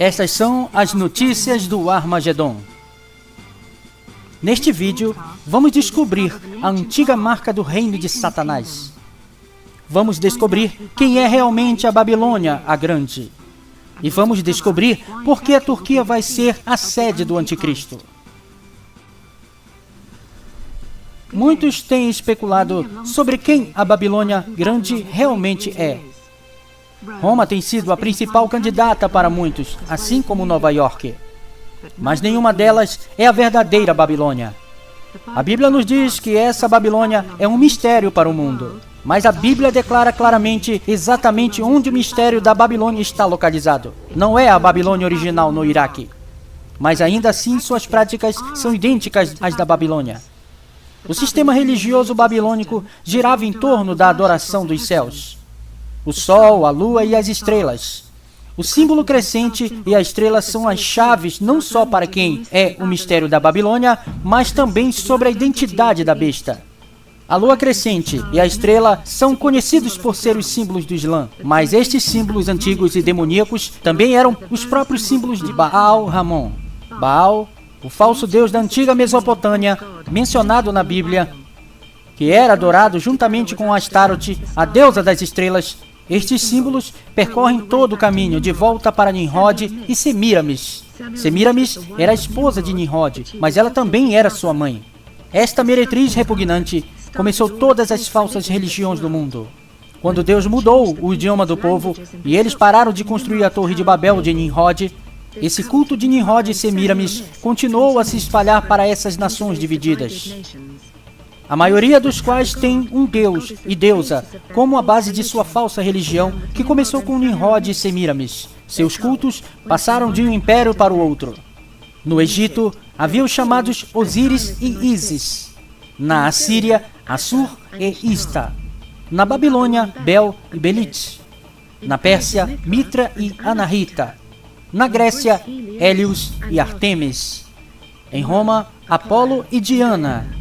Estas são as notícias do Armagedon. Neste vídeo, vamos descobrir a antiga marca do reino de Satanás. Vamos descobrir quem é realmente a Babilônia, a Grande. E vamos descobrir por que a Turquia vai ser a sede do Anticristo. Muitos têm especulado sobre quem a Babilônia Grande realmente é. Roma tem sido a principal candidata para muitos, assim como Nova York. Mas nenhuma delas é a verdadeira Babilônia. A Bíblia nos diz que essa Babilônia é um mistério para o mundo. Mas a Bíblia declara claramente exatamente onde o mistério da Babilônia está localizado. Não é a Babilônia original no Iraque. Mas ainda assim suas práticas são idênticas às da Babilônia. O sistema religioso babilônico girava em torno da adoração dos céus. O sol, a lua e as estrelas. O símbolo crescente e a estrela são as chaves não só para quem é o mistério da Babilônia, mas também sobre a identidade da besta. A lua crescente e a estrela são conhecidos por ser os símbolos do Islã, mas estes símbolos antigos e demoníacos também eram os próprios símbolos de Baal Ramon. Baal, o falso deus da antiga Mesopotâmia, mencionado na Bíblia, que era adorado juntamente com Astarote, a deusa das estrelas. Estes símbolos percorrem todo o caminho de volta para Nimrod e Semiramis. Semiramis era a esposa de Nimrod, mas ela também era sua mãe. Esta meretriz repugnante começou todas as falsas religiões do mundo. Quando Deus mudou o idioma do povo e eles pararam de construir a Torre de Babel de Nimrod, esse culto de Nimrod e Semiramis continuou a se espalhar para essas nações divididas. A maioria dos quais tem um deus e deusa como a base de sua falsa religião, que começou com Nimrod e Semiramis. Seus cultos passaram de um império para o outro. No Egito, havia os chamados Osíris e Ísis. Na Assíria, Assur e Ista. Na Babilônia, Bel e Belit. Na Pérsia, Mitra e Anahita. Na Grécia, Hélios e Artemis. Em Roma, Apolo e Diana.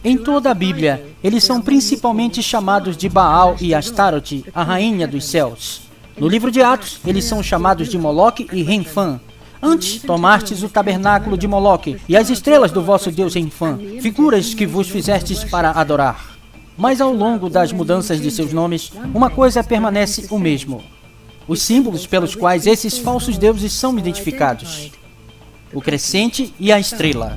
Em toda a Bíblia, eles são principalmente chamados de Baal e Astarote, a rainha dos céus. No livro de Atos, eles são chamados de Moloque e Renfã. Antes, tomastes o tabernáculo de Moloque e as estrelas do vosso deus Renfã, figuras que vos fizestes para adorar. Mas ao longo das mudanças de seus nomes, uma coisa permanece o mesmo: os símbolos pelos quais esses falsos deuses são identificados. O crescente e a estrela.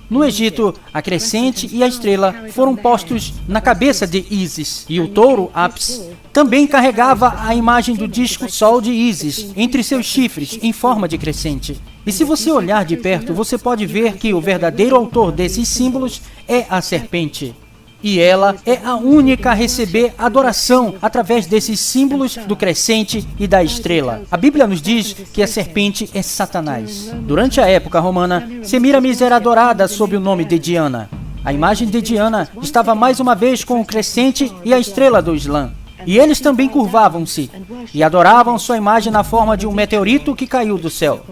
No Egito, a crescente e a estrela foram postos na cabeça de Ísis, e o touro, Apis, também carregava a imagem do disco Sol de Ísis entre seus chifres, em forma de crescente. E se você olhar de perto, você pode ver que o verdadeiro autor desses símbolos é a serpente. E ela é a única a receber adoração através desses símbolos do crescente e da estrela. A Bíblia nos diz que a serpente é Satanás. Durante a época romana, Semiramis era adorada sob o nome de Diana. A imagem de Diana estava mais uma vez com o crescente e a estrela do Islã. E eles também curvavam-se e adoravam sua imagem na forma de um meteorito que caiu do céu.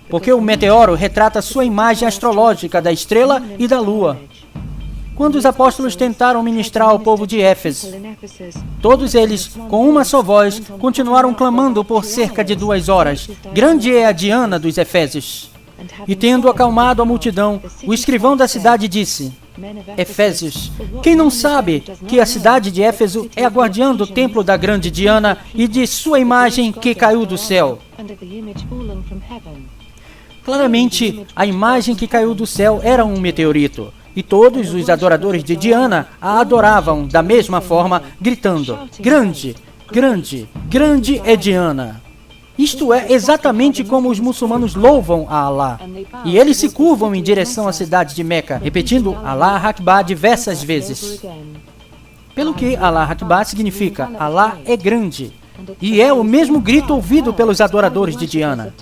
Porque o meteoro retrata sua imagem astrológica da estrela e da lua. Quando os apóstolos tentaram ministrar ao povo de Éfeso, todos eles, com uma só voz, continuaram clamando por cerca de 2 horas: "Grande é a Diana dos Efésios." E tendo acalmado a multidão, o escrivão da cidade disse: "Efésios, quem não sabe que a cidade de Éfeso é a guardiã do templo da grande Diana e de sua imagem que caiu do céu?" Claramente, a imagem que caiu do céu era um meteorito. E todos os adoradores de Diana a adoravam da mesma forma, gritando: "Grande, grande, grande é Diana." Isto é exatamente como os muçulmanos louvam a Alá. E eles se curvam em direção à cidade de Meca, repetindo Alá Akbar diversas vezes. Pelo que Alá Akbar significa Alá é grande. E é o mesmo grito ouvido pelos adoradores de Diana.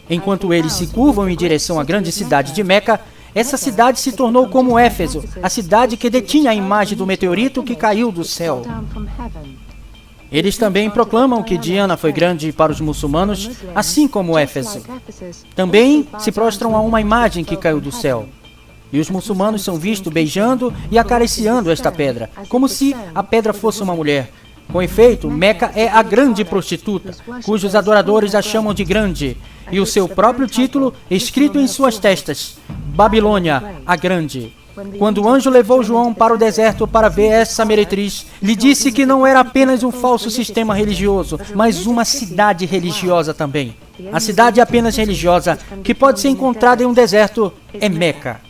Enquanto eles se curvam em direção à grande cidade de Meca, essa cidade se tornou como Éfeso, a cidade que detinha a imagem do meteorito que caiu do céu. Eles também proclamam que Diana foi grande para os muçulmanos, assim como Éfeso. Também se prostram a uma imagem que caiu do céu. E os muçulmanos são vistos beijando e acariciando esta pedra, como se a pedra fosse uma mulher. Com efeito, Meca é a grande prostituta, cujos adoradores a chamam de grande, e o seu próprio título escrito em suas testas, Babilônia, a Grande. Quando o anjo levou João para o deserto para ver essa meretriz, lhe disse que não era apenas um falso sistema religioso, mas uma cidade religiosa também. A cidade apenas religiosa que pode ser encontrada em um deserto é Meca.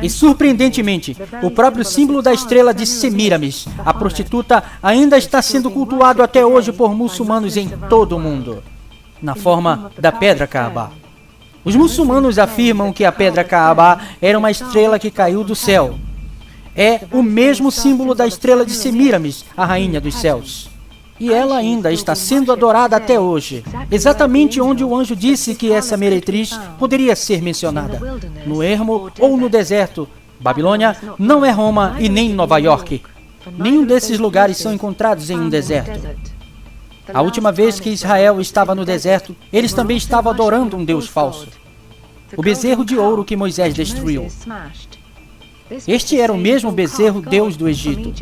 E, surpreendentemente, o próprio símbolo da estrela de Semíramis, a prostituta, ainda está sendo cultuado até hoje por muçulmanos em todo o mundo, na forma da Pedra Kaaba. Os muçulmanos afirmam que a Pedra Kaaba era uma estrela que caiu do céu. É o mesmo símbolo da estrela de Semíramis, a rainha dos céus. E ela ainda está sendo adorada até hoje, exatamente onde o anjo disse que essa meretriz poderia ser mencionada, no ermo ou no deserto. Babilônia não é Roma e nem Nova York. Nenhum desses lugares são encontrados em um deserto. A última vez que Israel estava no deserto, eles também estavam adorando um Deus falso, o bezerro de ouro que Moisés destruiu. Este era o mesmo bezerro Deus do Egito,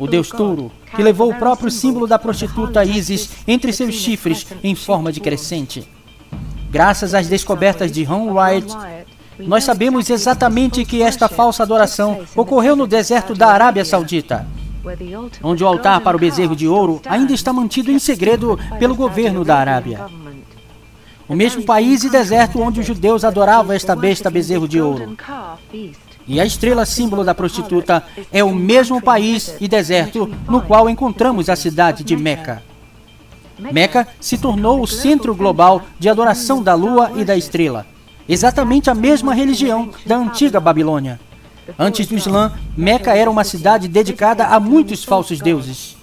o Deus touro, que levou o próprio símbolo da prostituta Ísis entre seus chifres em forma de crescente. Graças às descobertas de Ron Wright, nós sabemos exatamente que esta falsa adoração ocorreu no deserto da Arábia Saudita, onde o altar para o bezerro de ouro ainda está mantido em segredo pelo governo da Arábia. O mesmo país e deserto onde os judeus adoravam esta besta bezerro de ouro. E a estrela símbolo da prostituta é o mesmo país e deserto no qual encontramos a cidade de Meca. Meca se tornou o centro global de adoração da lua e da estrela, exatamente a mesma religião da antiga Babilônia. Antes do Islã, Meca era uma cidade dedicada a muitos falsos deuses.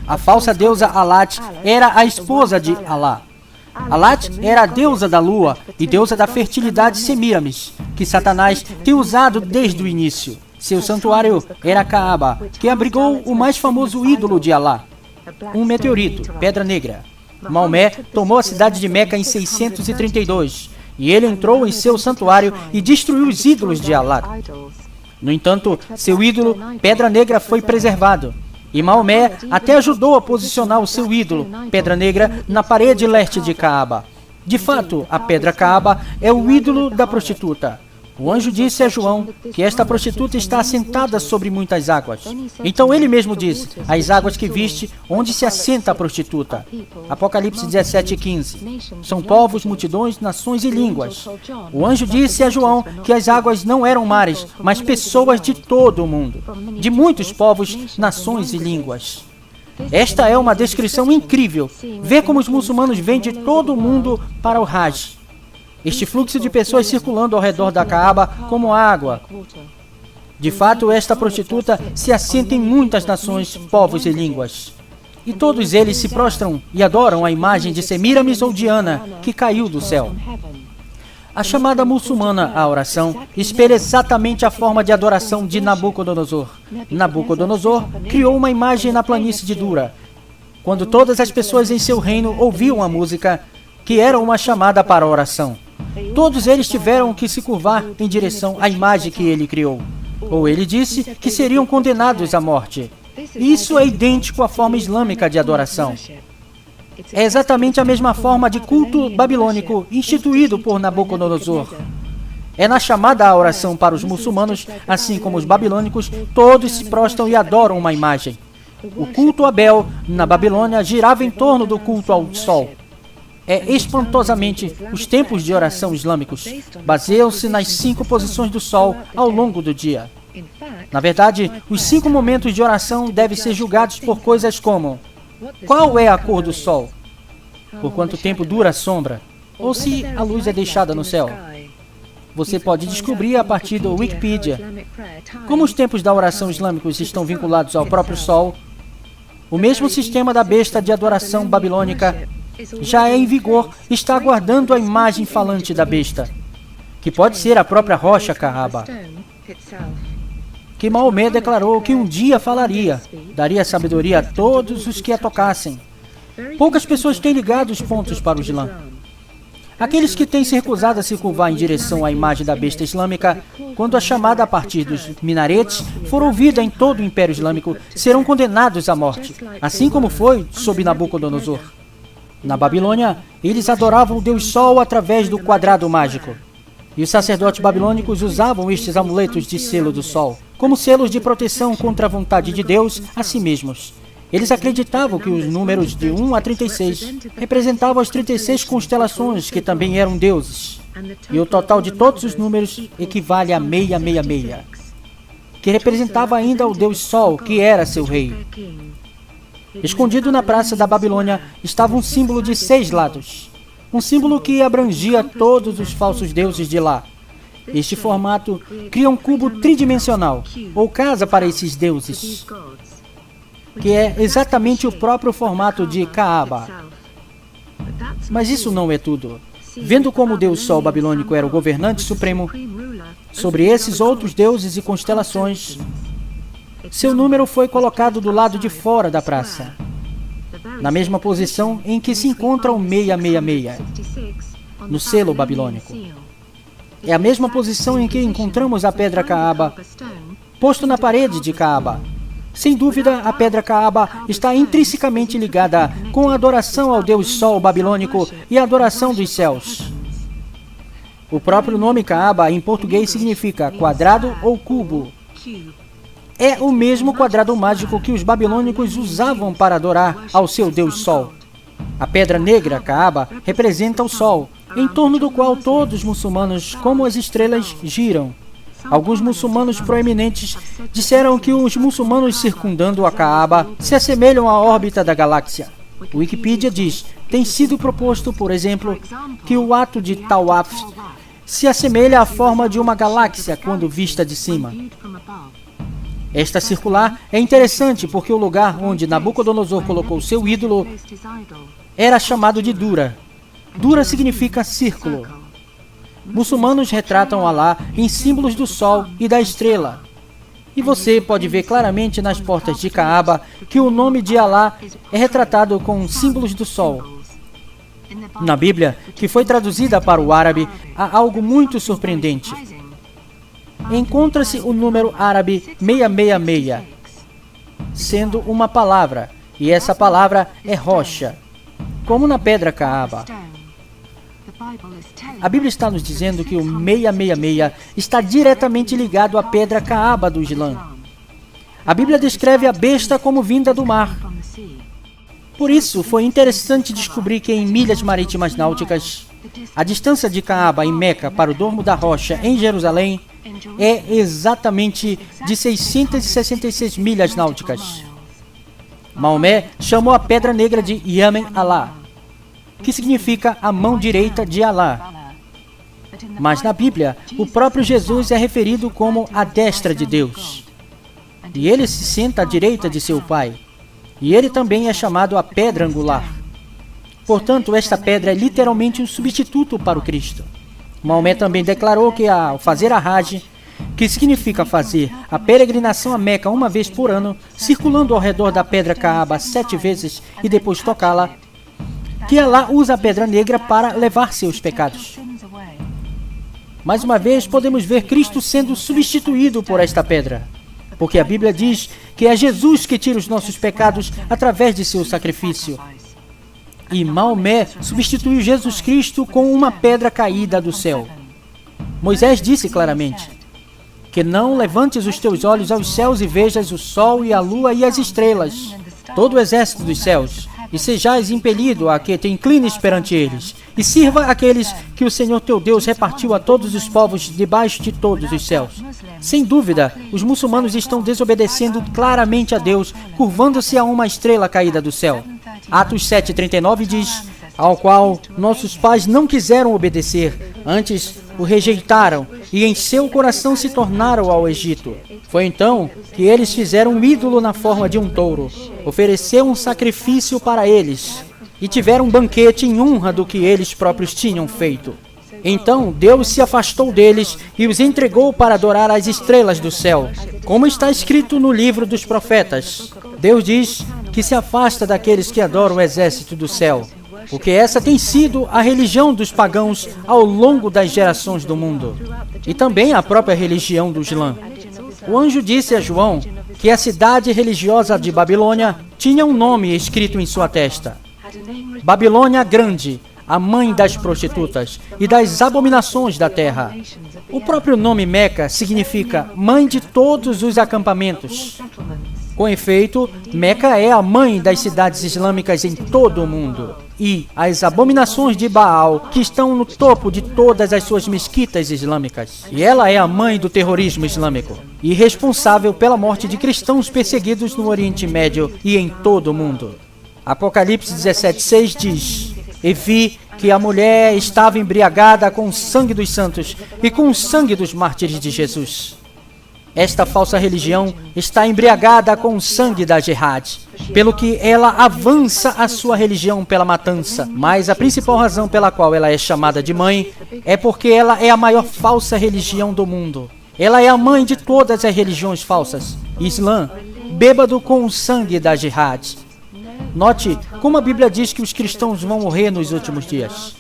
A falsa deusa Alat era a esposa de Alá. Alat era a deusa da lua e deusa da fertilidade Semíramis, que Satanás tem usado desde o início. Seu santuário era a Kaaba, que abrigou o mais famoso ídolo de Alá, um meteorito, Pedra Negra. Maomé tomou a cidade de Meca em 632, e ele entrou em seu santuário e destruiu os ídolos de Alá. No entanto, seu ídolo, Pedra Negra, foi preservado. E Maomé até ajudou a posicionar o seu ídolo, Pedra Negra, na parede leste de Kaaba. De fato, a Pedra Kaaba é o ídolo da prostituta. O anjo disse a João que esta prostituta está assentada sobre muitas águas. Então ele mesmo diz, as águas que viste, onde se assenta a prostituta. Apocalipse 17:15. São povos, multidões, nações e línguas. O anjo disse a João que as águas não eram mares, mas pessoas de todo o mundo, de muitos povos, nações e línguas. Esta é uma descrição incrível. Vê como os muçulmanos vêm de todo o mundo para o Hajj. Este fluxo de pessoas circulando ao redor da Kaaba como água. De fato, esta prostituta se assenta em muitas nações, povos e línguas. E todos eles se prostram e adoram a imagem de Semíramis ou Diana, que caiu do céu. A chamada muçulmana à oração espelha exatamente a forma de adoração de Nabucodonosor. Nabucodonosor criou uma imagem na planície de Dura, quando todas as pessoas em seu reino ouviam a música, que era uma chamada para a oração. Todos eles tiveram que se curvar em direção à imagem que ele criou. Ou ele disse que seriam condenados à morte. Isso é idêntico à forma islâmica de adoração. É exatamente a mesma forma de culto babilônico instituído por Nabucodonosor. É na chamada à oração para os muçulmanos, assim como os babilônicos, todos se prostram e adoram uma imagem. O culto a Bel, na Babilônia, girava em torno do culto ao sol. Espantosamente, os tempos de oração islâmicos baseiam-se nas 5 posições do sol ao longo do dia. Na verdade, os 5 momentos de oração devem ser julgados por coisas como: qual é a cor do sol? Por quanto tempo dura a sombra? Ou se a luz é deixada no céu? Você pode descobrir a partir do Wikipedia. Como os tempos da oração islâmicos estão vinculados ao próprio sol, o mesmo sistema da besta de adoração babilônica já é em vigor, está aguardando a imagem falante da besta, que pode ser a própria rocha Kaaba, que Maomé declarou que um dia falaria, daria sabedoria a todos os que a tocassem. Poucas pessoas têm ligado os pontos para o Islã. Aqueles que têm se recusado a se curvar em direção à imagem da besta islâmica, quando a chamada a partir dos minaretes for ouvida em todo o Império Islâmico, serão condenados à morte, assim como foi sob Nabucodonosor. Na Babilônia, eles adoravam o Deus Sol através do quadrado mágico. E os sacerdotes babilônicos usavam estes amuletos de selo do Sol, como selos de proteção contra a vontade de Deus a si mesmos. Eles acreditavam que os números de 1 a 36 representavam as 36 constelações que também eram deuses. E o total de todos os números equivale a 666, que representava ainda o Deus Sol, que era seu rei. Escondido na praça da Babilônia estava um símbolo de 6 lados, um símbolo que abrangia todos os falsos deuses de lá. Este formato cria um cubo tridimensional, ou casa para esses deuses, que é exatamente o próprio formato de Kaaba. Mas isso não é tudo. Vendo como o Deus Sol babilônico era o governante supremo sobre esses outros deuses e constelações, seu número foi colocado do lado de fora da praça, na mesma posição em que se encontra o 666, no selo babilônico. É a mesma posição em que encontramos a pedra Kaaba, posto na parede de Kaaba. Sem dúvida, a pedra Kaaba está intrinsecamente ligada com a adoração ao Deus Sol babilônico e a adoração dos céus. O próprio nome Kaaba, em português, significa quadrado ou cubo. É o mesmo quadrado mágico que os babilônicos usavam para adorar ao seu Deus Sol. A pedra negra, Kaaba, representa o Sol, em torno do qual todos os muçulmanos, como as estrelas, giram. Alguns muçulmanos proeminentes disseram que os muçulmanos circundando a Kaaba se assemelham à órbita da galáxia. O Wikipedia diz: tem sido proposto, por exemplo, que o ato de Tawaf se assemelha à forma de uma galáxia quando vista de cima. Esta circular é interessante porque o lugar onde Nabucodonosor colocou seu ídolo era chamado de Dura. Dura significa círculo. Muçulmanos retratam Alá em símbolos do sol e da estrela. E você pode ver claramente nas portas de Kaaba que o nome de Alá é retratado com símbolos do sol. Na Bíblia, que foi traduzida para o árabe, há algo muito surpreendente. Encontra-se o número árabe 666, sendo uma palavra, e essa palavra é rocha, como na pedra Kaaba. A Bíblia está nos dizendo que o 666 está diretamente ligado à pedra Kaaba do Islã. A Bíblia descreve a besta como vinda do mar. Por isso, foi interessante descobrir que em milhas marítimas náuticas, a distância de Kaaba em Meca para o Domo da Rocha em Jerusalém é exatamente de 666 milhas náuticas. Maomé chamou a pedra negra de Yamen Allah, que significa a mão direita de Alá. Mas na Bíblia, o próprio Jesus é referido como a destra de Deus. E ele se senta à direita de seu Pai. E ele também é chamado a pedra angular. Portanto, esta pedra é literalmente um substituto para o Cristo. Maomé também declarou que ao fazer a Hajj, que significa fazer a peregrinação a Meca uma vez por ano, circulando ao redor da pedra Kaaba 7 vezes e depois tocá-la, que Alá usa a pedra negra para levar seus pecados. Mais uma vez, podemos ver Cristo sendo substituído por esta pedra, porque a Bíblia diz que é Jesus que tira os nossos pecados através de seu sacrifício. E Maomé substituiu Jesus Cristo com uma pedra caída do céu. Moisés disse claramente que não levantes os teus olhos aos céus e vejas o sol e a lua e as estrelas, todo o exército dos céus, e sejais impelido a que te inclines perante eles, e sirva aqueles que o Senhor teu Deus repartiu a todos os povos debaixo de todos os céus. Sem dúvida, os muçulmanos estão desobedecendo claramente a Deus, curvando-se a uma estrela caída do céu. Atos 7:39 diz: ao qual nossos pais não quiseram obedecer, antes o rejeitaram, e em seu coração se tornaram ao Egito. Foi então que eles fizeram um ídolo na forma de um touro, ofereceram um sacrifício para eles, e tiveram um banquete em honra do que eles próprios tinham feito. Então Deus se afastou deles e os entregou para adorar as estrelas do céu. Como está escrito no livro dos profetas, Deus diz que se afasta daqueles que adoram o exército do céu. porque essa tem sido a religião dos pagãos ao longo das gerações do mundo, e também a própria religião do Islã. O anjo disse a João que a cidade religiosa de Babilônia tinha um nome escrito em sua testa: Babilônia Grande, a mãe das prostitutas e das abominações da terra. O próprio nome Meca significa mãe de todos os acampamentos. Com efeito, Meca é a mãe das cidades islâmicas em todo o mundo. E as abominações de Baal, que estão no topo de todas as suas mesquitas islâmicas. E ela é a mãe do terrorismo islâmico, e responsável pela morte de cristãos perseguidos no Oriente Médio e em todo o mundo. Apocalipse 17:6 diz: E vi que a mulher estava embriagada com o sangue dos santos e com o sangue dos mártires de Jesus. Esta falsa religião está embriagada com o sangue da Jihad, pelo que ela avança a sua religião pela matança. Mas a principal razão pela qual ela é chamada de mãe é porque ela é a maior falsa religião do mundo. Ela é a mãe de todas as religiões falsas. Islã, bêbado com o sangue da Jihad. Note como a Bíblia diz que os cristãos vão morrer nos últimos dias.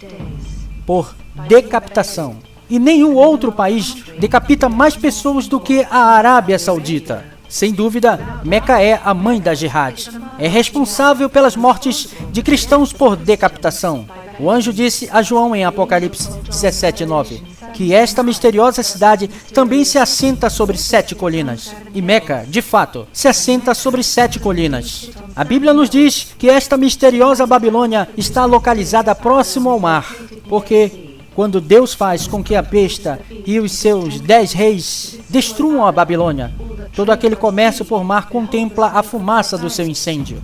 Por decapitação. E nenhum outro país decapita mais pessoas do que a Arábia Saudita. Sem dúvida, Meca é a mãe da Jihad. É responsável pelas mortes de cristãos por decapitação. O anjo disse a João em Apocalipse 17:9 que esta misteriosa cidade também se assenta sobre 7 colinas. E Meca, de fato, se assenta sobre 7 colinas. A Bíblia nos diz que esta misteriosa Babilônia está localizada próximo ao mar, porque quando Deus faz com que a besta e os seus 10 reis destruam a Babilônia, todo aquele comércio por mar contempla a fumaça do seu incêndio,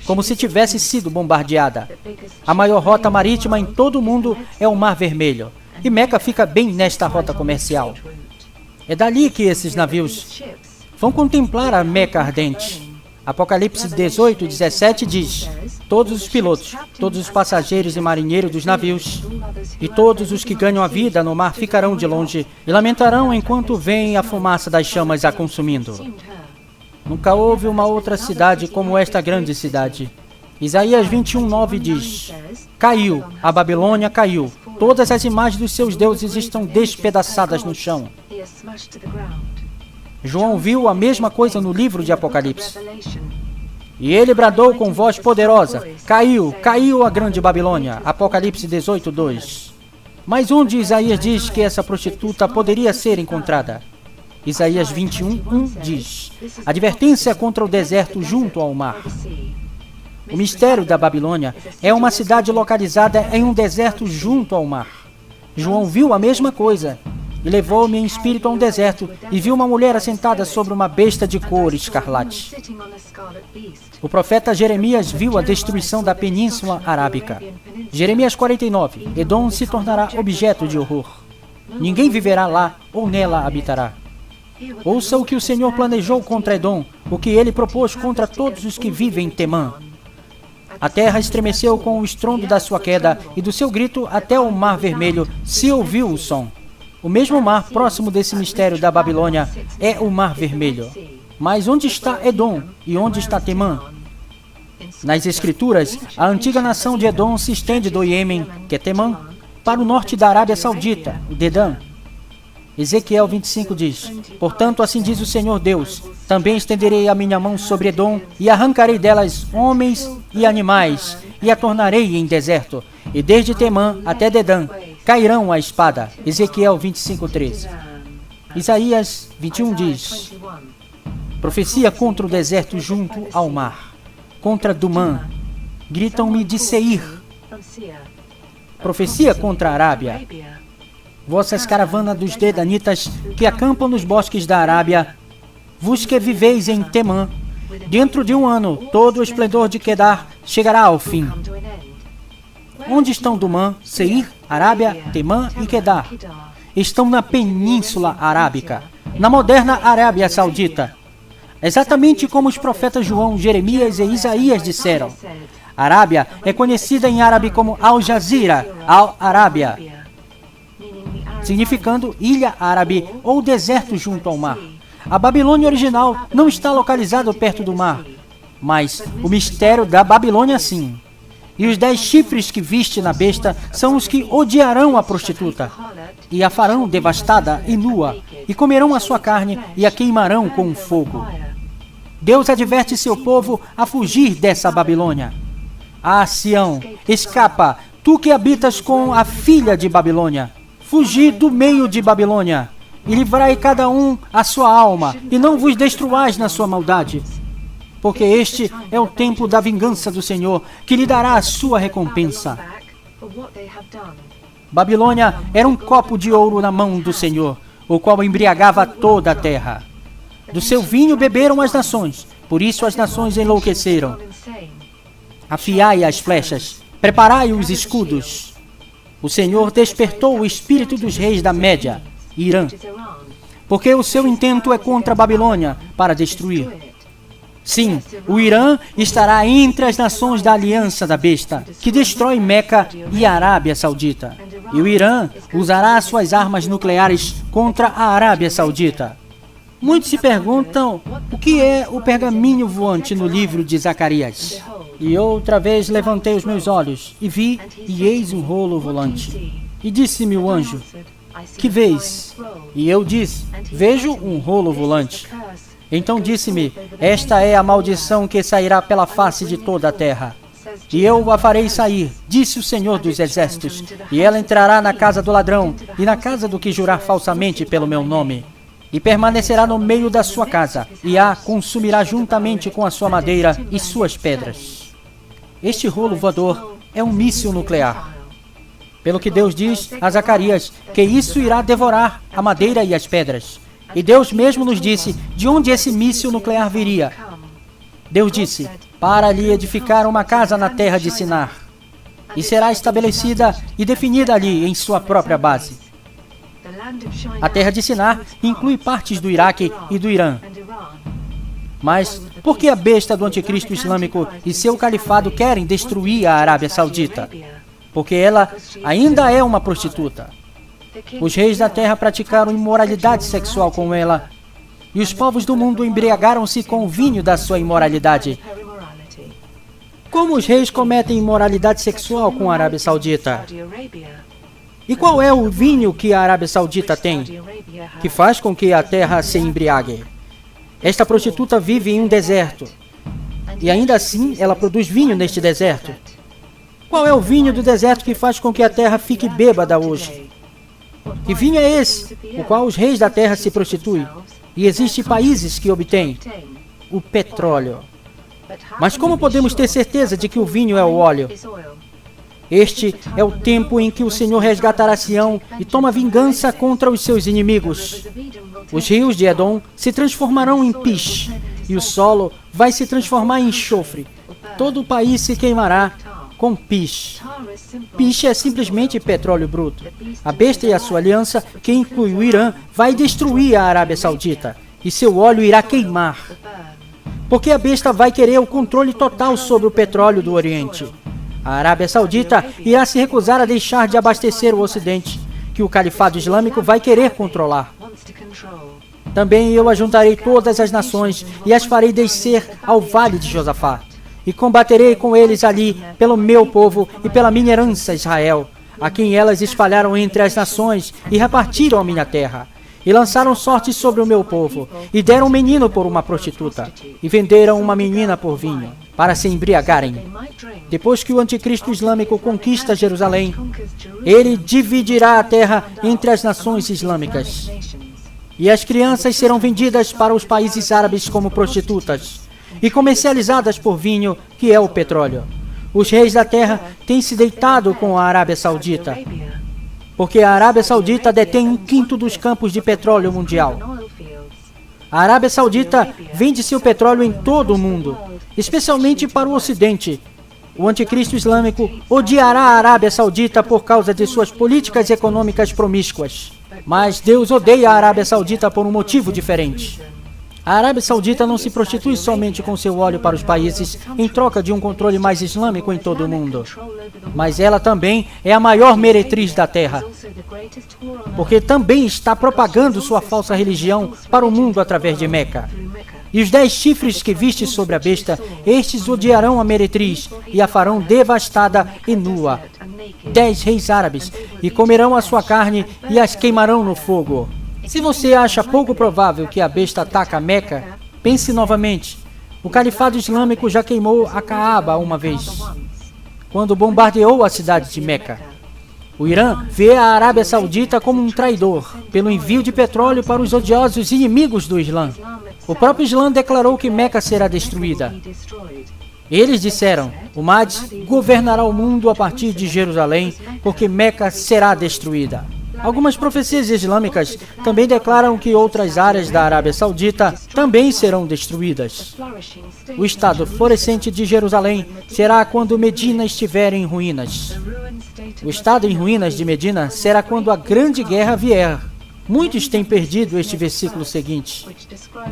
como se tivesse sido bombardeada. A maior rota marítima em todo o mundo é o Mar Vermelho, e Meca fica bem nesta rota comercial. É dali que esses navios vão contemplar a Meca ardente. Apocalipse 18:17 diz: Todos os pilotos, todos os passageiros e marinheiros dos navios e todos os que ganham a vida no mar ficarão de longe e lamentarão enquanto veem a fumaça das chamas a consumindo. Nunca houve uma outra cidade como esta grande cidade. Isaías 21:9 diz: Caiu, a Babilônia caiu. Todas as imagens dos seus deuses estão despedaçadas no chão. João viu a mesma coisa no livro de Apocalipse. E ele bradou com voz poderosa: Caiu, caiu a grande Babilônia. Apocalipse 18:2. Mas onde Isaías diz que essa prostituta poderia ser encontrada? Isaías 21:1 diz: Advertência contra o deserto junto ao mar. O mistério da Babilônia é uma cidade localizada em um deserto junto ao mar. João viu a mesma coisa e levou-me em espírito a um deserto e viu uma mulher assentada sobre uma besta de cor escarlate. O profeta Jeremias viu a destruição da Península Arábica. Jeremias 49. Edom se tornará objeto de horror. Ninguém viverá lá ou nela habitará. Ouça o que o Senhor planejou contra Edom, o que ele propôs contra todos os que vivem em Temã. A terra estremeceu com o estrondo da sua queda e do seu grito até o Mar Vermelho se ouviu o som. O mesmo mar próximo desse mistério da Babilônia é o Mar Vermelho. Mas onde está Edom e onde está Temã? Nas Escrituras, a antiga nação de Edom se estende do Iêmen, que é Temã, para o norte da Arábia Saudita, o Dedã. Ezequiel 25 diz: Portanto, assim diz o Senhor Deus, também estenderei a minha mão sobre Edom e arrancarei delas homens e animais e a tornarei em deserto, e desde Temã até Dedã cairão a espada. Ezequiel 25:13. Isaías 21 diz: Profecia contra o deserto junto ao mar, contra Dumã, gritam-me de Seir. Profecia contra a Arábia. Vossas caravanas dos dedanitas que acampam nos bosques da Arábia, vos que viveis em Temã, dentro de um ano todo o esplendor de Quedar chegará ao fim. Onde estão Dumã, Seir, Arábia, Temã e Quedar? Estão na Península Arábica, na moderna Arábia Saudita. Exatamente como os profetas João, Jeremias e Isaías disseram. A Arábia é conhecida em árabe como Al-Jazira, Al-Arábia, significando ilha árabe ou deserto junto ao mar. A Babilônia original não está localizada perto do mar, mas o mistério da Babilônia sim. E os 10 chifres que viste na besta são os que odiarão a prostituta, e a farão devastada e nua, e comerão a sua carne, e a queimarão com fogo. Deus adverte seu povo a fugir dessa Babilônia. Ah, Sião, escapa, tu que habitas com a filha de Babilônia. Fugi do meio de Babilônia, e livrai cada um a sua alma, e não vos destruais na sua maldade. Porque este é o tempo da vingança do Senhor, que lhe dará a sua recompensa. Babilônia era um copo de ouro na mão do Senhor, o qual embriagava toda a terra. Do seu vinho beberam as nações, por isso as nações enlouqueceram. Afiai as flechas, preparai os escudos. O Senhor despertou o espírito dos reis da Média, Irã, porque o seu intento é contra a Babilônia, para destruir. Sim, o Irã estará entre as nações da aliança da besta, que destrói Meca e a Arábia Saudita. E o Irã usará suas armas nucleares contra a Arábia Saudita. Muitos se perguntam o que é o pergaminho voante no livro de Zacarias. E outra vez levantei os meus olhos e vi, e eis um rolo volante. E disse-me o anjo: que vês? E eu disse: vejo um rolo volante. Então disse-me: esta é a maldição que sairá pela face de toda a terra. E eu a farei sair, disse o Senhor dos Exércitos, e ela entrará na casa do ladrão e na casa do que jurar falsamente pelo meu nome. E permanecerá no meio da sua casa, e a consumirá juntamente com a sua madeira e suas pedras. Este rolo voador é um míssil nuclear. Pelo que Deus diz a Zacarias, que isso irá devorar a madeira e as pedras. E Deus mesmo nos disse de onde esse míssil nuclear viria. Deus disse: para lhe edificar uma casa na terra de Sinar, e será estabelecida e definida ali em sua própria base. A terra de Sinar inclui partes do Iraque e do Irã. Mas por que a besta do anticristo islâmico e seu califado querem destruir a Arábia Saudita? Porque ela ainda é uma prostituta. Os reis da terra praticaram imoralidade sexual com ela, e os povos do mundo embriagaram-se com o vinho da sua imoralidade. Como os reis cometem imoralidade sexual com a Arábia Saudita? E qual é o vinho que a Arábia Saudita tem, que faz com que a terra se embriague? Esta prostituta vive em um deserto, e ainda assim ela produz vinho neste deserto. Qual é o vinho do deserto que faz com que a terra fique bêbada hoje? Que vinho é esse, o qual os reis da terra se prostituem? E existem países que obtêm o petróleo. Mas como podemos ter certeza de que o vinho é o óleo? Este é o tempo em que o Senhor resgatará Sião e toma vingança contra os seus inimigos. Os rios de Edom se transformarão em piche, e o solo vai se transformar em enxofre. Todo o país se queimará com piche. Piche é simplesmente petróleo bruto. A besta e a sua aliança, que inclui o Irã, vai destruir a Arábia Saudita, e seu óleo irá queimar. Porque a besta vai querer o controle total sobre o petróleo do Oriente. A Arábia Saudita irá se recusar a deixar de abastecer o Ocidente, que o califado islâmico vai querer controlar. Também eu ajuntarei todas as nações e as farei descer ao vale de Josafá. E combaterei com eles ali pelo meu povo e pela minha herança Israel, a quem elas espalharam entre as nações e repartiram a minha terra. E lançaram sorte sobre o meu povo, e deram um menino por uma prostituta, e venderam uma menina por vinho, para se embriagarem. Depois que o anticristo islâmico conquista Jerusalém, ele dividirá a terra entre as nações islâmicas. E as crianças serão vendidas para os países árabes como prostitutas, e comercializadas por vinho, que é o petróleo. Os reis da terra têm se deitado com a Arábia Saudita, porque a Arábia Saudita detém 1/5 dos campos de petróleo mundial. A Arábia Saudita vende seu petróleo em todo o mundo, especialmente para o Ocidente. O anticristo islâmico odiará a Arábia Saudita por causa de suas políticas econômicas promíscuas. Mas Deus odeia a Arábia Saudita por um motivo diferente. A Arábia Saudita não se prostitui somente com seu óleo para os países em troca de um controle mais islâmico em todo o mundo, mas ela também é a maior meretriz da terra, porque também está propagando sua falsa religião para o mundo através de Meca. E os 10 chifres que viste sobre a besta, estes odiarão a meretriz e a farão devastada e nua. 10 reis árabes, e comerão a sua carne e as queimarão no fogo. Se você acha pouco provável que a besta ataque a Meca, pense novamente. O califado islâmico já queimou a Caaba uma vez, quando bombardeou a cidade de Meca. O Irã vê a Arábia Saudita como um traidor, pelo envio de petróleo para os odiosos inimigos do Islã. O próprio Islã declarou que Meca será destruída. Eles disseram, o Mahdi governará o mundo a partir de Jerusalém, porque Meca será destruída. Algumas profecias islâmicas também declaram que outras áreas da Arábia Saudita também serão destruídas. O estado florescente de Jerusalém será quando Medina estiver em ruínas. O estado em ruínas de Medina será quando a grande guerra vier. Muitos têm perdido este versículo seguinte,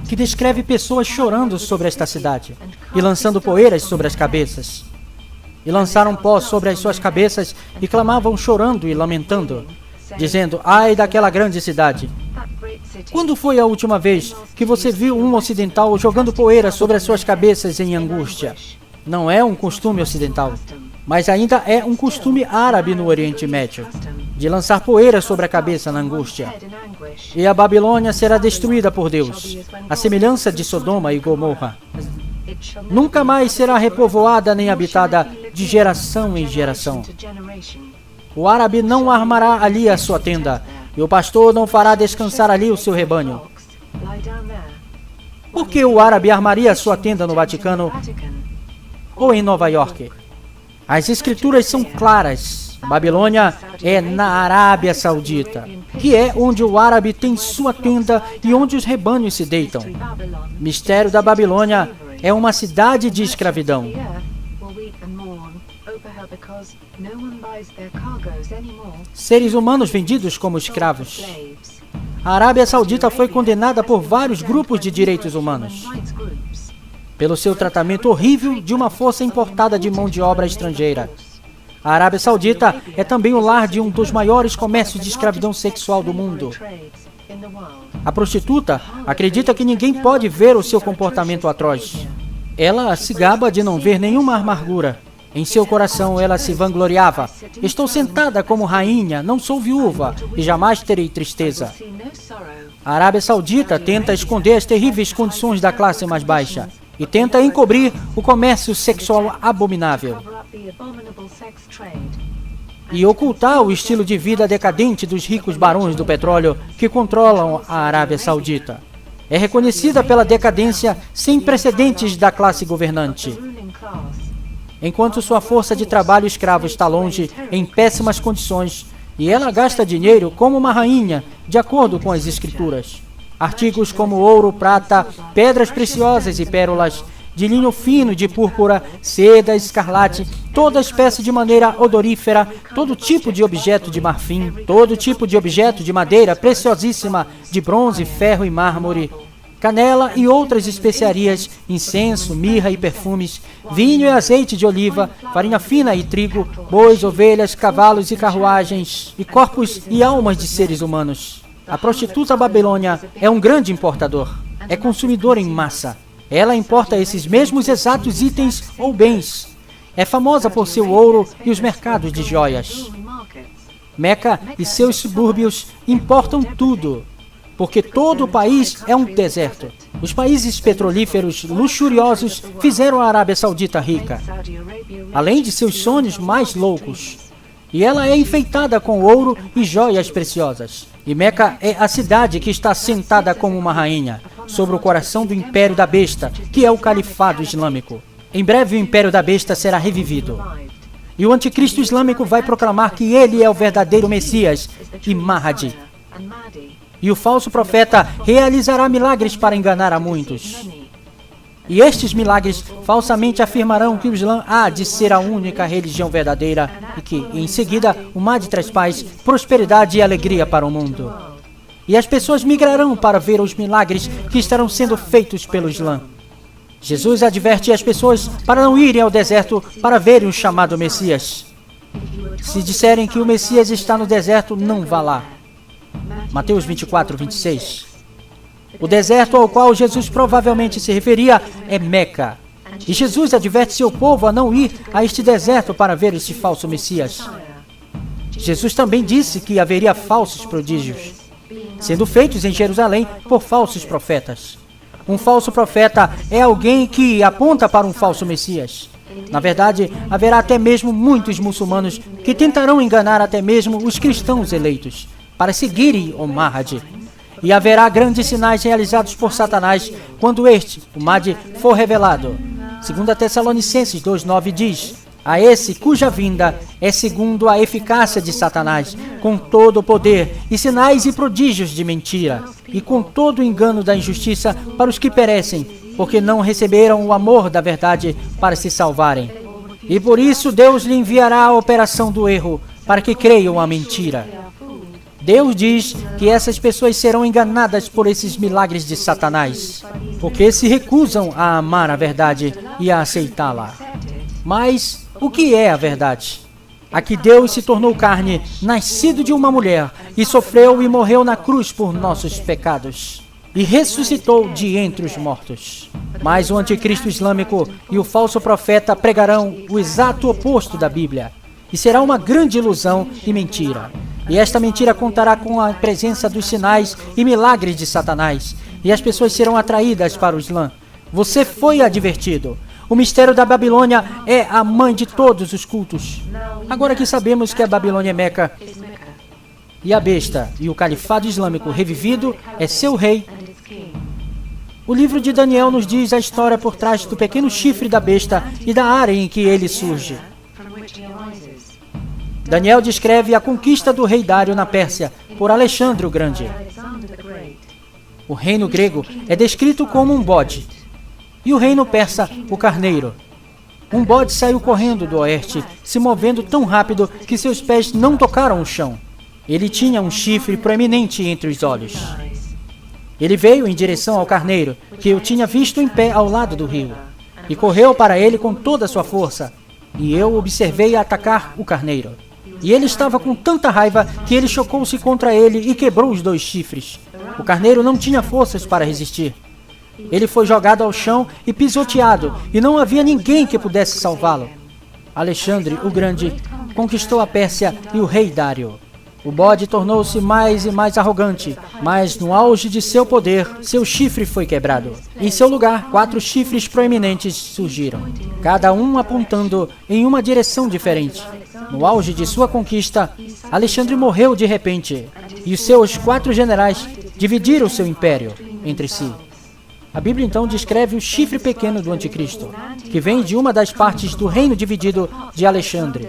que descreve pessoas chorando sobre esta cidade e lançando poeiras sobre as cabeças. E lançaram pó sobre as suas cabeças e clamavam chorando e lamentando, dizendo, ai daquela grande cidade. Quando foi a última vez que você viu um ocidental jogando poeira sobre as suas cabeças em angústia? Não é um costume ocidental, mas ainda é um costume árabe no Oriente Médio, de lançar poeira sobre a cabeça na angústia. E a Babilônia será destruída por Deus, a semelhança de Sodoma e Gomorra. Nunca mais será repovoada nem habitada de geração em geração. O árabe não armará ali a sua tenda, e o pastor não fará descansar ali o seu rebanho. Por que o árabe armaria a sua tenda no Vaticano ou em Nova York? As escrituras são claras. Babilônia é na Arábia Saudita, que é onde o árabe tem sua tenda e onde os rebanhos se deitam. Mistério da Babilônia é uma cidade de escravidão. Seres humanos vendidos como escravos. A Arábia Saudita foi condenada por vários grupos de direitos humanos pelo seu tratamento horrível de uma força importada de mão de obra estrangeira. A Arábia Saudita é também o lar de um dos maiores comércios de escravidão sexual do mundo. A prostituta acredita que ninguém pode ver o seu comportamento atroz. Ela se gaba de não ver nenhuma amargura. Em seu coração ela se vangloriava. Estou sentada como rainha, não sou viúva e jamais terei tristeza. A Arábia Saudita tenta esconder as terríveis condições da classe mais baixa e tenta encobrir o comércio sexual abominável e ocultar o estilo de vida decadente dos ricos barões do petróleo que controlam a Arábia Saudita. É reconhecida pela decadência sem precedentes da classe governante, enquanto sua força de trabalho escravo está longe, em péssimas condições, e ela gasta dinheiro como uma rainha, de acordo com as escrituras. Artigos como ouro, prata, pedras preciosas e pérolas, de linho fino, de púrpura, seda, escarlate, toda espécie de madeira odorífera, todo tipo de objeto de marfim, todo tipo de objeto de madeira preciosíssima, de bronze, ferro e mármore, canela e outras especiarias, incenso, mirra e perfumes, vinho e azeite de oliva, farinha fina e trigo, bois, ovelhas, cavalos e carruagens, e corpos e almas de seres humanos. A prostituta Babilônia é um grande importador, é consumidora em massa. Ela importa esses mesmos exatos itens ou bens. É famosa por seu ouro e os mercados de joias. Meca e seus subúrbios importam tudo, porque todo o país é um deserto. Os países petrolíferos luxuriosos fizeram a Arábia Saudita rica, além de seus sonhos mais loucos. E ela é enfeitada com ouro e joias preciosas. E Meca é a cidade que está sentada como uma rainha, sobre o coração do Império da Besta, que é o Califado Islâmico. Em breve o Império da Besta será revivido. E o anticristo islâmico vai proclamar que ele é o verdadeiro Messias e Mahdi. E o falso profeta realizará milagres para enganar a muitos. E estes milagres falsamente afirmarão que o Islã há de ser a única religião verdadeira e que, em seguida, o Mahdi traz paz, prosperidade e alegria para o mundo. E as pessoas migrarão para ver os milagres que estarão sendo feitos pelo Islã. Jesus adverte as pessoas para não irem ao deserto para verem o chamado Messias. Se disserem que o Messias está no deserto, não vá lá. Mateus 24, 26. O deserto ao qual Jesus provavelmente se referia é Meca. E Jesus adverte seu povo a não ir a este deserto para ver este falso Messias. Jesus também disse que haveria falsos prodígios, sendo feitos em Jerusalém por falsos profetas. Um falso profeta é alguém que aponta para um falso Messias. Na verdade, haverá até mesmo muitos muçulmanos que tentarão enganar até mesmo os cristãos eleitos para seguirem o Mahdi. E haverá grandes sinais realizados por Satanás quando este, o Mahdi, for revelado. 2 Tessalonicenses 2,9 diz: a esse cuja vinda é segundo a eficácia de Satanás, com todo o poder e sinais e prodígios de mentira, e com todo o engano da injustiça para os que perecem, porque não receberam o amor da verdade para se salvarem. E por isso Deus lhe enviará a operação do erro, para que creiam a mentira. Deus diz que essas pessoas serão enganadas por esses milagres de Satanás, porque se recusam a amar a verdade e a aceitá-la. Mas o que é a verdade? A que Deus se tornou carne, nascido de uma mulher, e sofreu e morreu na cruz por nossos pecados, e ressuscitou de entre os mortos. Mas o anticristo islâmico e o falso profeta pregarão o exato oposto da Bíblia, e será uma grande ilusão e mentira. E esta mentira contará com a presença dos sinais e milagres de Satanás, e as pessoas serão atraídas para o Islã. Você foi advertido. O mistério da Babilônia é a mãe de todos os cultos. Agora que sabemos que a Babilônia é Meca, e a besta e o califado islâmico revivido é seu rei, o livro de Daniel nos diz a história por trás do pequeno chifre da besta e da área em que ele surge. Daniel descreve a conquista do rei Dário na Pérsia por Alexandre o Grande. O reino grego é descrito como um bode, e o reino persa, o carneiro. Um bode saiu correndo do oeste, se movendo tão rápido que seus pés não tocaram o chão. Ele tinha um chifre proeminente entre os olhos. Ele veio em direção ao carneiro, que eu tinha visto em pé ao lado do rio, e correu para ele com toda a sua força, e eu observei atacar o carneiro. E ele estava com tanta raiva que ele chocou-se contra ele e quebrou os 2 chifres. O carneiro não tinha forças para resistir. Ele foi jogado ao chão e pisoteado, e não havia ninguém que pudesse salvá-lo. Alexandre o Grande conquistou a Pérsia e o rei Dário. O bode tornou-se mais e mais arrogante, mas no auge de seu poder, seu chifre foi quebrado. Em seu lugar, 4 chifres proeminentes surgiram, cada um apontando em uma direção diferente. No auge de sua conquista, Alexandre morreu de repente, e os seus 4 generais dividiram seu império entre si. A Bíblia então descreve o chifre pequeno do anticristo, que vem de uma das partes do reino dividido de Alexandre.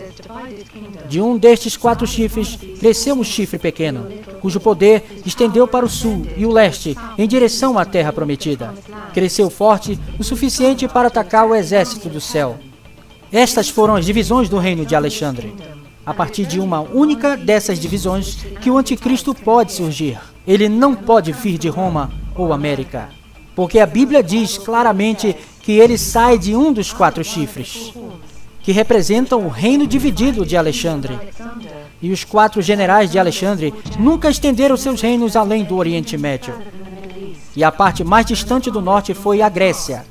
De um destes 4 chifres, cresceu um chifre pequeno, cujo poder estendeu para o sul e o leste, em direção à terra prometida. Cresceu forte o suficiente para atacar o exército do céu. Estas foram as divisões do reino de Alexandre. A partir de uma única dessas divisões que o anticristo pode surgir. Ele não pode vir de Roma ou América, porque a Bíblia diz claramente que ele sai de um dos 4 chifres, que representam o reino dividido de Alexandre. E os 4 generais de Alexandre nunca estenderam seus reinos além do Oriente Médio. E a parte mais distante do norte foi a Grécia.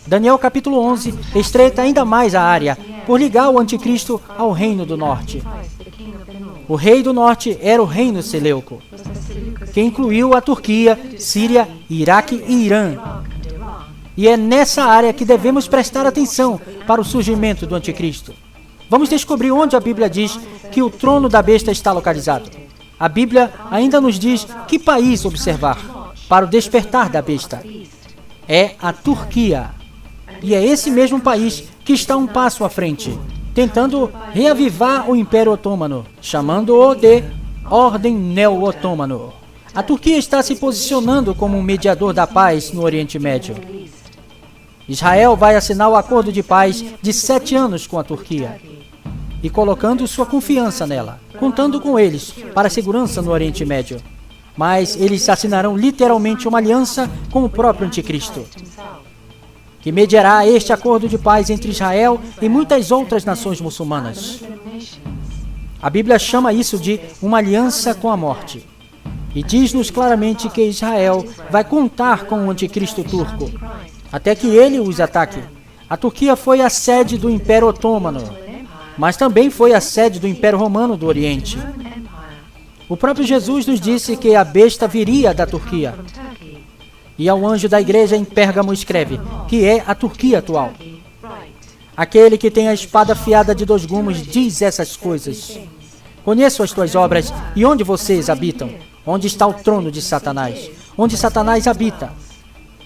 Daniel capítulo 11 estreita ainda mais a área, por ligar o anticristo ao reino do norte. O rei do norte era o reino Seleuco, que incluiu a Turquia, Síria, Iraque e Irã. E é nessa área que devemos prestar atenção para o surgimento do anticristo. Vamos descobrir onde a Bíblia diz que o trono da besta está localizado. A Bíblia ainda nos diz que país observar para o despertar da besta. É a Turquia. E é esse mesmo país que está um passo à frente, tentando reavivar o Império Otomano, chamando-o de Ordem Neo-Otomano. A Turquia está se posicionando como um mediador da paz no Oriente Médio. Israel vai assinar o acordo de paz de 7 anos com a Turquia, e colocando sua confiança nela, contando com eles para a segurança no Oriente Médio. Mas eles assinarão literalmente uma aliança com o próprio anticristo, que mediará este acordo de paz entre Israel e muitas outras nações muçulmanas. A Bíblia chama isso de uma aliança com a morte. E diz-nos claramente que Israel vai contar com o anticristo turco, até que ele os ataque. A Turquia foi a sede do Império Otomano, mas também foi a sede do Império Romano do Oriente. O próprio Jesus nos disse que a besta viria da Turquia. E ao anjo da igreja em Pérgamo escreve, que é a Turquia atual. Aquele que tem a espada afiada de 2 gumes diz essas coisas. Conheço as tuas obras e onde vocês habitam. Onde está o trono de Satanás? Onde Satanás habita?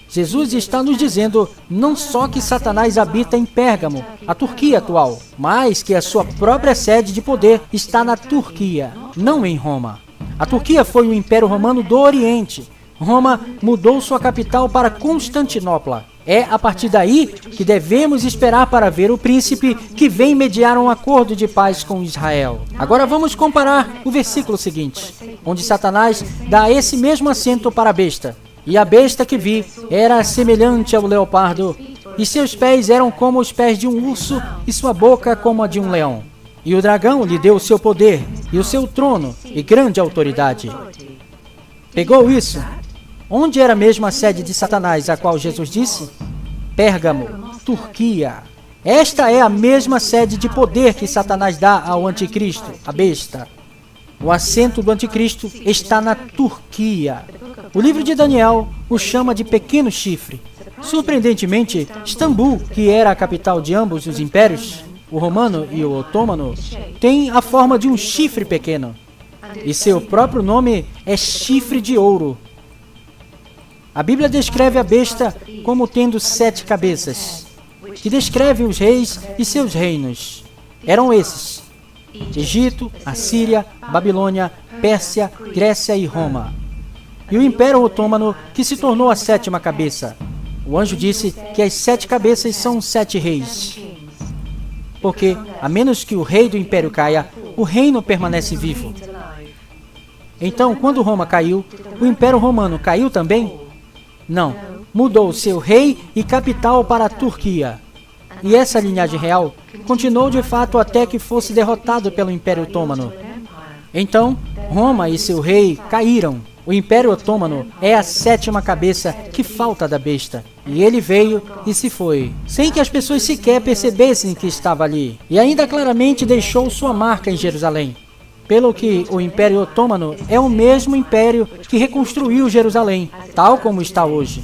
Jesus está nos dizendo não só que Satanás habita em Pérgamo, a Turquia atual, mas que a sua própria sede de poder está na Turquia, não em Roma. A Turquia foi o Império Romano do Oriente. Roma mudou sua capital para Constantinopla. É a partir daí que devemos esperar para ver o príncipe que vem mediar um acordo de paz com Israel. Agora vamos comparar o versículo seguinte, onde Satanás dá esse mesmo assento para a besta. E a besta que vi era semelhante ao leopardo, e seus pés eram como os pés de um urso, e sua boca como a de um leão. E o dragão lhe deu o seu poder, e o seu trono, e grande autoridade. Pegou isso? Onde era mesmo a sede de Satanás, a qual Jesus disse? Pérgamo, Turquia. Esta é a mesma sede de poder que Satanás dá ao anticristo, a besta. O assento do anticristo está na Turquia. O livro de Daniel o chama de pequeno chifre. Surpreendentemente, Istambul, que era a capital de ambos os impérios, o romano e o otomano, tem a forma de um chifre pequeno. E seu próprio nome é chifre de ouro. A Bíblia descreve a besta como tendo 7 cabeças, que descreve os reis e seus reinos. Eram esses: Egito, Assíria, Babilônia, Pérsia, Grécia e Roma. E o Império Otomano, que se tornou a 7ª cabeça. O anjo disse que as 7 cabeças são 7 reis. Porque, a menos que o rei do império caia, o reino permanece vivo. Então, quando Roma caiu, o Império Romano caiu também? Não, mudou seu rei e capital para a Turquia. E essa linhagem real continuou de fato até que fosse derrotado pelo Império Otomano. Então, Roma e seu rei caíram. O Império Otomano é a 7ª cabeça que falta da besta. E ele veio e se foi, sem que as pessoas sequer percebessem que estava ali. E ainda claramente deixou sua marca em Jerusalém. Pelo que o Império Otomano é o mesmo império que reconstruiu Jerusalém, tal como está hoje.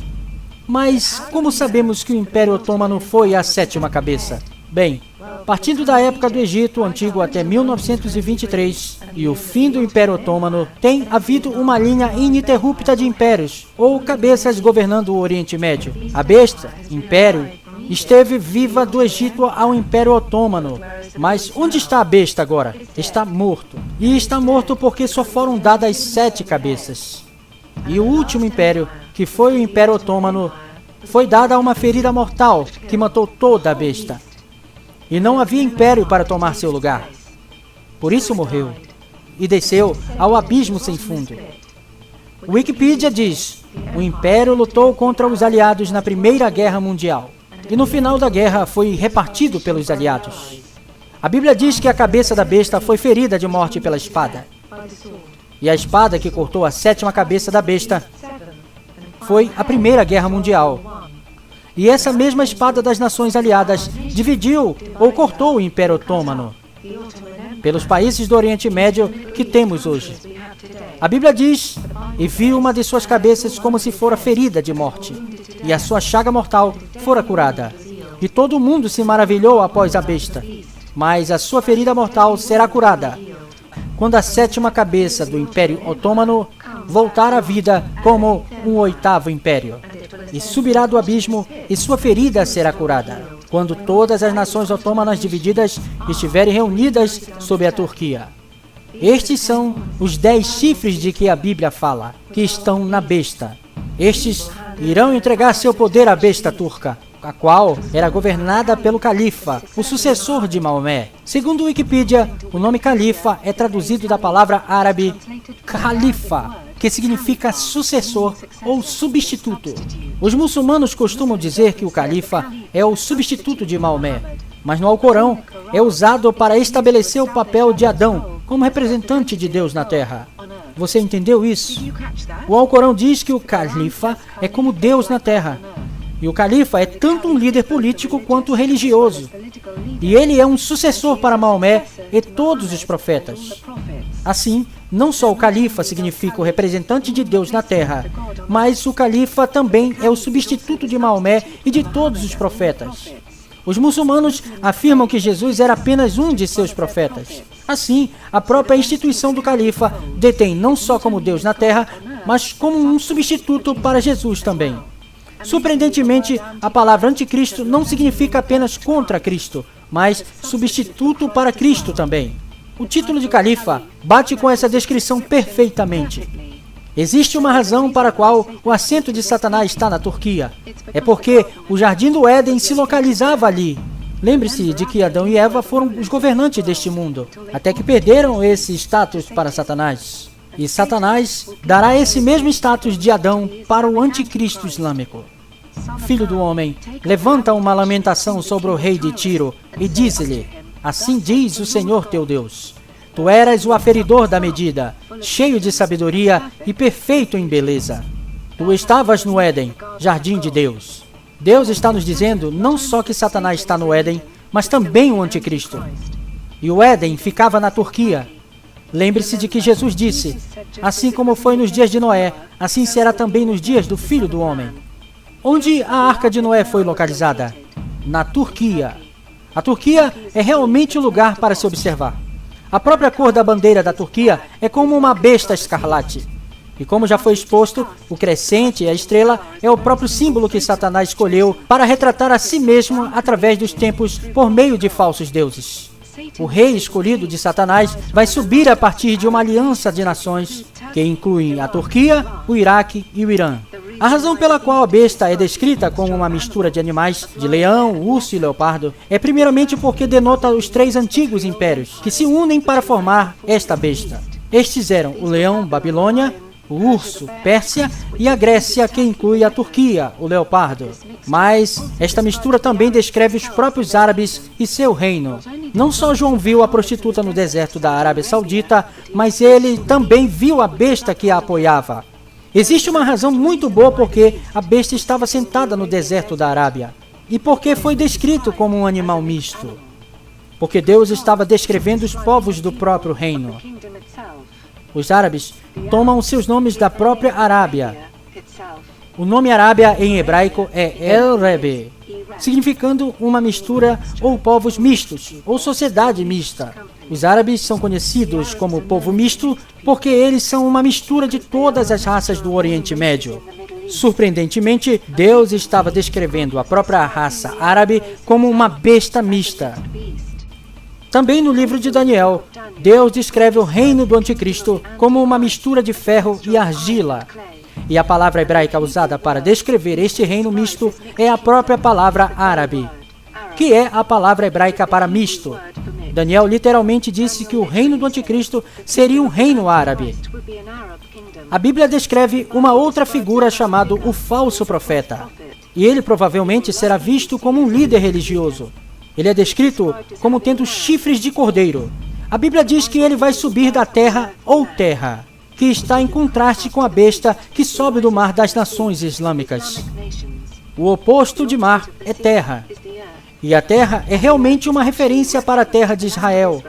Mas como sabemos que o Império Otomano foi a 7ª cabeça? Bem, partindo da época do Egito Antigo até 1923 e o fim do Império Otomano, tem havido uma linha ininterrupta de impérios, ou cabeças governando o Oriente Médio. A besta, império, esteve viva do Egito ao Império Otomano. Mas onde está a besta agora? Está morto. E está morto porque só foram dadas 7 cabeças. E o último império, que foi o Império Otomano, foi dada uma ferida mortal que matou toda a besta. E não havia império para tomar seu lugar. Por isso morreu. E desceu ao abismo sem fundo. O Wikipedia diz: o império lutou contra os aliados na Primeira Guerra Mundial. E no final da guerra foi repartido pelos aliados. A Bíblia diz que a cabeça da besta foi ferida de morte pela espada. E a espada que cortou a 7ª cabeça da besta foi a Primeira Guerra Mundial. E essa mesma espada das nações aliadas dividiu ou cortou o Império Otomano pelos países do Oriente Médio que temos hoje. A Bíblia diz: e viu uma de suas cabeças como se fora ferida de morte, e a sua chaga mortal fora curada. E todo mundo se maravilhou após a besta, mas a sua ferida mortal será curada quando a 7ª cabeça do Império Otomano voltar à vida como um 8º império, e subirá do abismo, e sua ferida será curada quando todas as nações otomanas divididas estiverem reunidas sob a Turquia. Estes são os 10 chifres de que a Bíblia fala, que estão na besta. Estes irão entregar seu poder à besta turca, a qual era governada pelo califa, o sucessor de Maomé. Segundo o Wikipedia, o nome califa é traduzido da palavra árabe khalifa, que significa sucessor ou substituto. Os muçulmanos costumam dizer que o califa é o substituto de Maomé, mas no Alcorão é usado para estabelecer o papel de Adão como representante de Deus na Terra. Você entendeu isso? O Alcorão diz que o califa é como Deus na terra. E o califa é tanto um líder político quanto religioso. E ele é um sucessor para Maomé e todos os profetas. Assim, não só o califa significa o representante de Deus na terra, mas o califa também é o substituto de Maomé e de todos os profetas. Os muçulmanos afirmam que Jesus era apenas um de seus profetas. Assim, a própria instituição do califa detém não só como Deus na terra, mas como um substituto para Jesus também. Surpreendentemente, a palavra anticristo não significa apenas contra Cristo, mas substituto para Cristo também. O título de califa bate com essa descrição perfeitamente. Existe uma razão para a qual o assento de Satanás está na Turquia. É porque o Jardim do Éden se localizava ali. Lembre-se de que Adão e Eva foram os governantes deste mundo, até que perderam esse status para Satanás. E Satanás dará esse mesmo status de Adão para o anticristo islâmico. Filho do homem, levanta uma lamentação sobre o rei de Tiro e diz-lhe: assim diz o Senhor teu Deus. Tu eras o aferidor da medida, cheio de sabedoria e perfeito em beleza. Tu estavas no Éden, jardim de Deus. Deus está nos dizendo não só que Satanás está no Éden, mas também o anticristo. E o Éden ficava na Turquia. Lembre-se de que Jesus disse: assim como foi nos dias de Noé, assim será também nos dias do Filho do Homem. Onde a Arca de Noé foi localizada? Na Turquia. A Turquia é realmente o lugar para se observar. A própria cor da bandeira da Turquia é como uma besta escarlate. E como já foi exposto, o crescente e a estrela é o próprio símbolo que Satanás escolheu para retratar a si mesmo através dos tempos por meio de falsos deuses. O rei escolhido de Satanás vai subir a partir de uma aliança de nações que incluem a Turquia, o Iraque e o Irã. A razão pela qual a besta é descrita como uma mistura de animais, de leão, urso e leopardo, é primeiramente porque denota os 3 antigos impérios que se unem para formar esta besta. Estes eram o leão, Babilônia, o urso, Pérsia, e a Grécia, que inclui a Turquia, o leopardo. Mas esta mistura também descreve os próprios árabes e seu reino. Não só João viu a prostituta no deserto da Arábia Saudita, mas ele também viu a besta que a apoiava. Existe uma razão muito boa porque a besta estava sentada no deserto da Arábia. E porque foi descrito como um animal misto. Porque Deus estava descrevendo os povos do próprio reino. Os árabes tomam seus nomes da própria Arábia. O nome Arábia em hebraico é El-Rebe, significando uma mistura ou povos mistos, ou sociedade mista. Os árabes são conhecidos como povo misto porque eles são uma mistura de todas as raças do Oriente Médio. Surpreendentemente, Deus estava descrevendo a própria raça árabe como uma besta mista. Também no livro de Daniel, Deus descreve o reino do anticristo como uma mistura de ferro e argila. E a palavra hebraica usada para descrever este reino misto é a própria palavra árabe, que é a palavra hebraica para misto. Daniel literalmente disse que o reino do anticristo seria um reino árabe. A Bíblia descreve uma outra figura chamada o falso profeta. E ele provavelmente será visto como um líder religioso. Ele é descrito como tendo chifres de cordeiro. A Bíblia diz que ele vai subir da terra ou terra, que está em contraste com a besta que sobe do mar das nações islâmicas. O oposto de mar é terra. E a terra é realmente uma referência para a terra de Israel.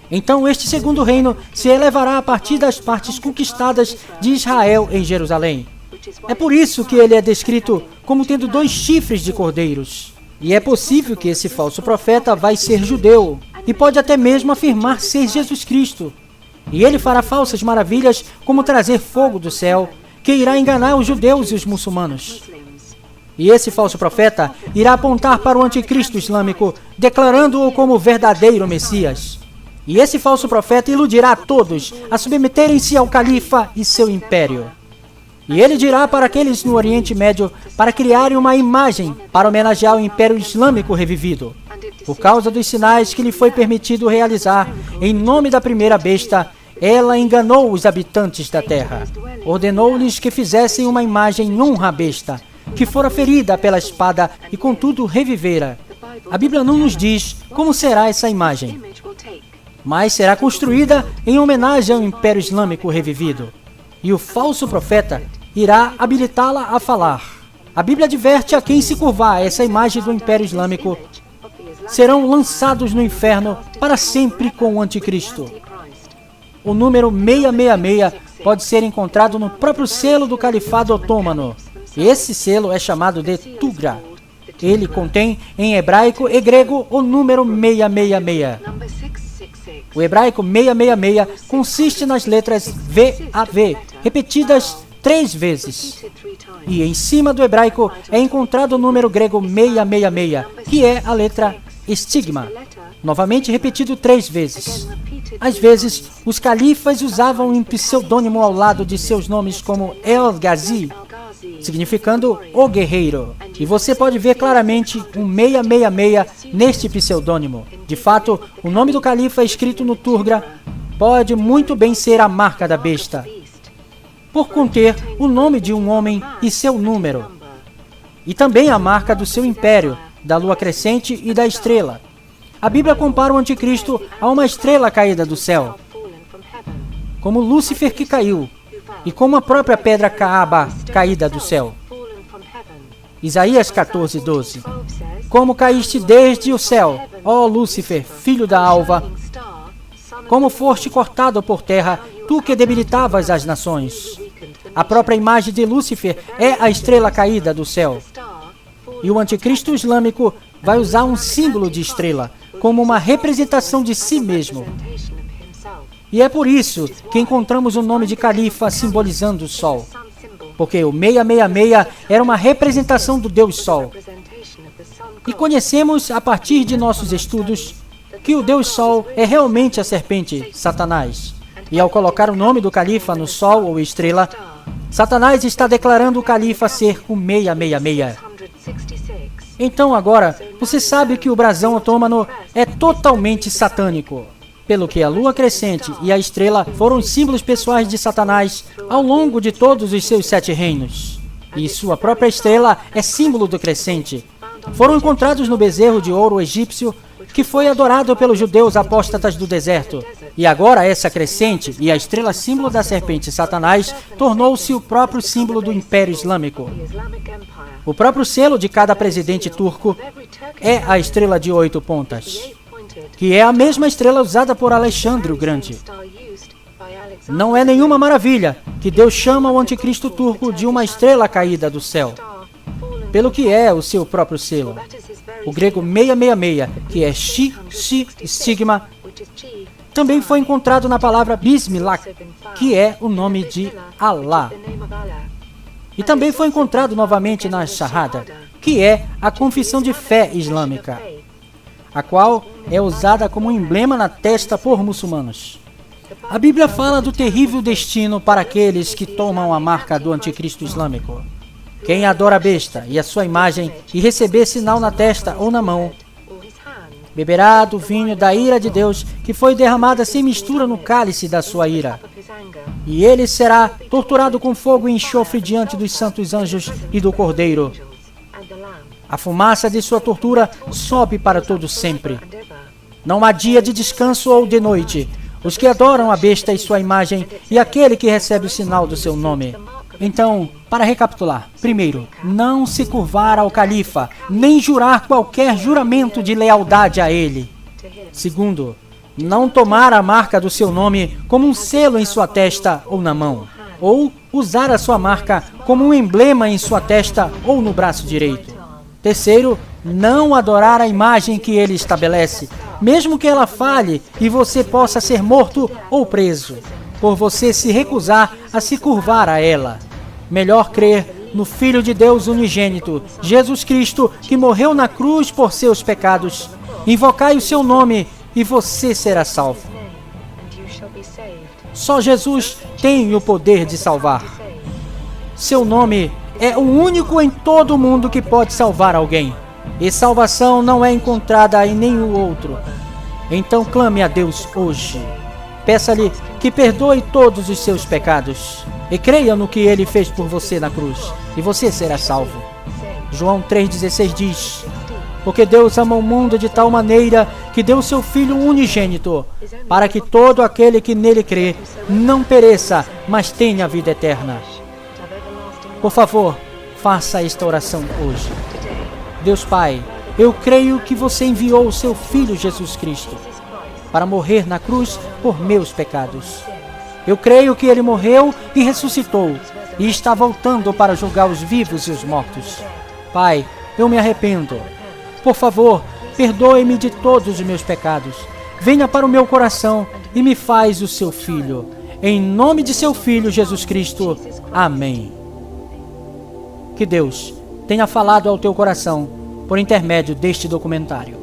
Então este segundo reino se elevará a partir das partes conquistadas de Israel em Jerusalém. É por isso que ele é descrito como tendo 2 chifres de cordeiros. E é possível que esse falso profeta vai ser judeu, e pode até mesmo afirmar ser Jesus Cristo. E ele fará falsas maravilhas, como trazer fogo do céu, que irá enganar os judeus e os muçulmanos. E esse falso profeta irá apontar para o anticristo islâmico, declarando-o como verdadeiro Messias. E esse falso profeta iludirá a todos a submeterem-se ao califa e seu império. E ele dirá para aqueles no Oriente Médio para criarem uma imagem para homenagear o Império Islâmico revivido. Por causa dos sinais que lhe foi permitido realizar em nome da primeira besta, ela enganou os habitantes da terra. Ordenou-lhes que fizessem uma imagem em honra à besta, que fora ferida pela espada e contudo revivera. A Bíblia não nos diz como será essa imagem. mas será construída em homenagem ao Império Islâmico revivido. E o falso profeta irá habilitá-la a falar. A Bíblia adverte a quem se curvar a essa imagem do Império Islâmico serão lançados no inferno para sempre com o Anticristo. O número 666 pode ser encontrado no próprio selo do Califado Otomano. Esse selo é chamado de Tugra. Ele contém, em hebraico e grego, o número 666. O hebraico 666 consiste nas letras VAV, repetidas 3 vezes. E em cima do hebraico é encontrado o número grego 666, que é a letra estigma, novamente repetido 3 vezes. Às vezes, os califas usavam um pseudônimo ao lado de seus nomes como El-Ghazi, significando o guerreiro. E você pode ver claramente um 666 neste pseudônimo. De fato, o nome do califa escrito no Turgra pode muito bem ser a marca da besta, por conter o nome de um homem e seu número, e também a marca do seu império, da lua crescente e da estrela. A Bíblia compara o anticristo a uma estrela caída do céu, como Lúcifer que caiu, e como a própria pedra Caaba caída do céu. Isaías 14:12. Como caíste desde o céu, ó Lúcifer, filho da alva, como foste cortado por terra, tu que debilitavas as nações. A própria imagem de Lúcifer é a estrela caída do céu. E o anticristo islâmico vai usar um símbolo de estrela, como uma representação de si mesmo. E é por isso que encontramos o nome de califa simbolizando o sol. Porque o 666 era uma representação do Deus Sol. E conhecemos, a partir de nossos estudos, que o Deus Sol é realmente a serpente, Satanás. E ao colocar o nome do califa no sol ou estrela, Satanás está declarando o califa ser o 666. Então agora, você sabe que o brasão otômano é totalmente satânico, pelo que a lua crescente e a estrela foram os símbolos pessoais de Satanás ao longo de todos os seus 7 reinos. E sua própria estrela é símbolo do crescente. Foram encontrados no bezerro de ouro egípcio, que foi adorado pelos judeus apóstatas do deserto. E agora essa crescente e a estrela símbolo da serpente Satanás tornou-se o próprio símbolo do Império Islâmico. O próprio selo de cada presidente turco é a estrela de 8 pontas, que é a mesma estrela usada por Alexandre o Grande. Não é nenhuma maravilha que Deus chama o anticristo turco de uma estrela caída do céu, pelo que é o seu próprio selo. O grego 666, que é Shi, estigma, também foi encontrado na palavra Bismillah, que é o nome de Allah. E também foi encontrado novamente na Shahada, que é a confissão de fé islâmica, a qual é usada como emblema na testa por muçulmanos. A Bíblia fala do terrível destino para aqueles que tomam a marca do anticristo islâmico. Quem adora a besta e a sua imagem e receber sinal na testa ou na mão, beberá do vinho da ira de Deus que foi derramada sem mistura no cálice da sua ira. E ele será torturado com fogo e enxofre diante dos santos anjos e do Cordeiro. A fumaça de sua tortura sobe para todo sempre. Não há dia de descanso ou de noite. Os que adoram a besta e sua imagem e aquele que recebe o sinal do seu nome. Então, para recapitular, primeiro, não se curvar ao califa, nem jurar qualquer juramento de lealdade a ele. Segundo, não tomar a marca do seu nome como um selo em sua testa ou na mão, ou usar a sua marca como um emblema em sua testa ou no braço direito. Terceiro, não adorar a imagem que ele estabelece, mesmo que ela falhe e você possa ser morto ou preso, por você se recusar a se curvar a ela. Melhor crer no Filho de Deus unigênito, Jesus Cristo, que morreu na cruz por seus pecados. Invocai o seu nome e você será salvo. Só Jesus tem o poder de salvar. Seu nome é o único em todo o mundo que pode salvar alguém. E salvação não é encontrada em nenhum outro. Então clame a Deus hoje. Peça-lhe que perdoe todos os seus pecados. E creia no que ele fez por você na cruz. E você será salvo. João 3,16 diz: Porque Deus ama o mundo de tal maneira que deu seu Filho unigênito, para que todo aquele que nele crê não pereça, mas tenha a vida eterna. Por favor, faça esta oração hoje. Deus Pai, eu creio que você enviou o seu Filho Jesus Cristo para morrer na cruz por meus pecados. Eu creio que ele morreu e ressuscitou e está voltando para julgar os vivos e os mortos. Pai, eu me arrependo. Por favor, perdoe-me de todos os meus pecados. Venha para o meu coração e me faz o seu Filho. Em nome de seu Filho, Jesus Cristo. Amém. Que Deus tenha falado ao teu coração por intermédio deste documentário.